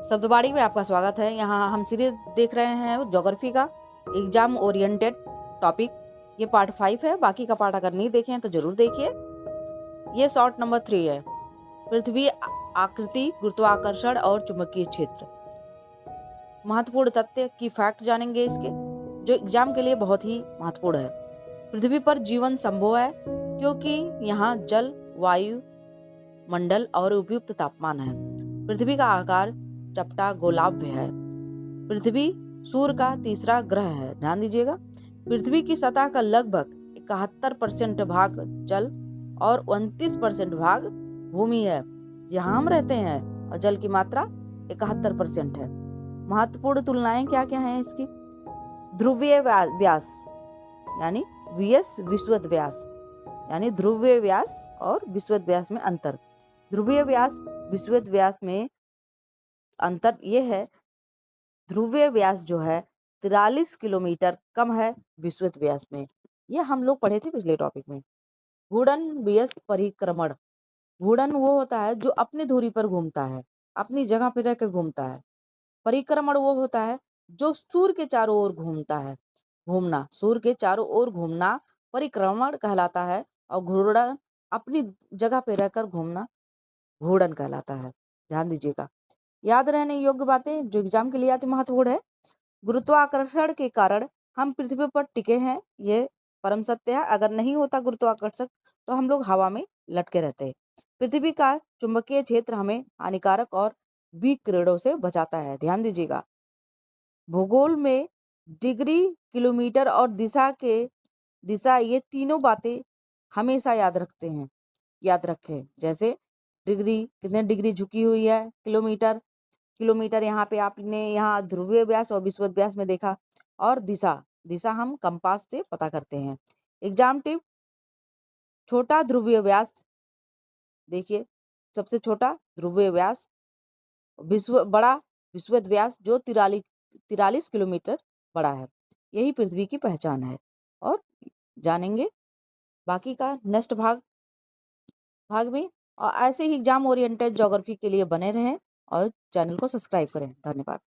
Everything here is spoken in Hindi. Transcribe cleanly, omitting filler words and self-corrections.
शब्दवाड़ी में आपका स्वागत है। यहाँ हम सीरीज देख रहे हैं ज्योग्राफी का एग्जाम ओरिएंटेड टॉपिक। ये पार्ट 5 है। बाकी का पार्ट अगर नहीं देखे हैं तो जरूर देखिए। ये शॉर्ट नंबर 3 है। पृथ्वी आकृति, गुरुत्वाकर्षण और चुंबकीय क्षेत्र। महत्वपूर्ण तथ्य की फैक्ट जानेंगे इसके, जो एग्जाम के लिए बहुत ही महत्वपूर्ण है। पृथ्वी पर जीवन संभव है क्योंकि यहाँ जल, वायु मंडल और उपयुक्त तापमान है। पृथ्वी का आकार चपटा गोलार्ध है। पृथ्वी सूर्य का तीसरा ग्रह है। ध्यान दीजिएगा। पृथ्वी की सतह का लगभग 71% भाग जल और 29% भाग भूमि है, जहां हम रहते हैं, और जल की मात्रा 71% है। महत्वपूर्ण तुलनाएं क्या क्या हैं इसकी? ध्रुवीय व्यास यानी वीएस विषुवत व्यास, यानी ध्रुवीय व्यास और विषुवत व्यास में अंतर। ध्रुवीय व्यास विषुवत व्यास में अंतर यह है, ध्रुवीय व्यास जो है 43 किलोमीटर कम है विषुवत व्यास में। यह हम लोग पढ़े थे पिछले टॉपिक में। घूर्णन vs परिक्रमण। घूर्णन वो होता है जो अपनी धुरी पर घूमता है, अपनी जगह पर रहकर घूमता है। परिक्रमण वो होता है जो सूर्य के चारों ओर घूमता है। घूमना, सूर्य के चारों ओर घूमना परिक्रमण कहलाता है, और घूर्णन अपनी जगह पर रहकर घूमना घूर्णन कहलाता है। ध्यान दीजिएगा। याद रहने योग्य बातें जो एग्जाम के लिए अति महत्वपूर्ण है। गुरुत्वाकर्षण के कारण हम पृथ्वी पर टिके हैं, ये परम सत्य है। अगर नहीं होता गुरुत्वाकर्षण तो हम लोग हवा में लटके रहते हैं। पृथ्वी का चुंबकीय क्षेत्र हमें हानिकारक और विकिरणों से बचाता है। ध्यान दीजिएगा। भूगोल में डिग्री, किलोमीटर और दिशा ये तीनों बातें हमेशा याद रखें। जैसे डिग्री, कितने डिग्री झुकी हुई है, किलोमीटर यहाँ पे आपने यहाँ ध्रुवीय व्यास और विषुवत व्यास में देखा, और दिशा हम कंपास से पता करते हैं। एग्जाम टिप, छोटा ध्रुवीय व्यास देखिए, सबसे छोटा ध्रुवीय व्यास, बड़ा विषुवत व्यास जो 43 किलोमीटर बड़ा है। यही पृथ्वी की पहचान है। और जानेंगे बाकी का नेक्स्ट भाग में। और ऐसे ही एग्जाम ओरिएंटेड ज्योग्राफी के लिए बने रहें और चैनल को सब्सक्राइब करें। धन्यवाद।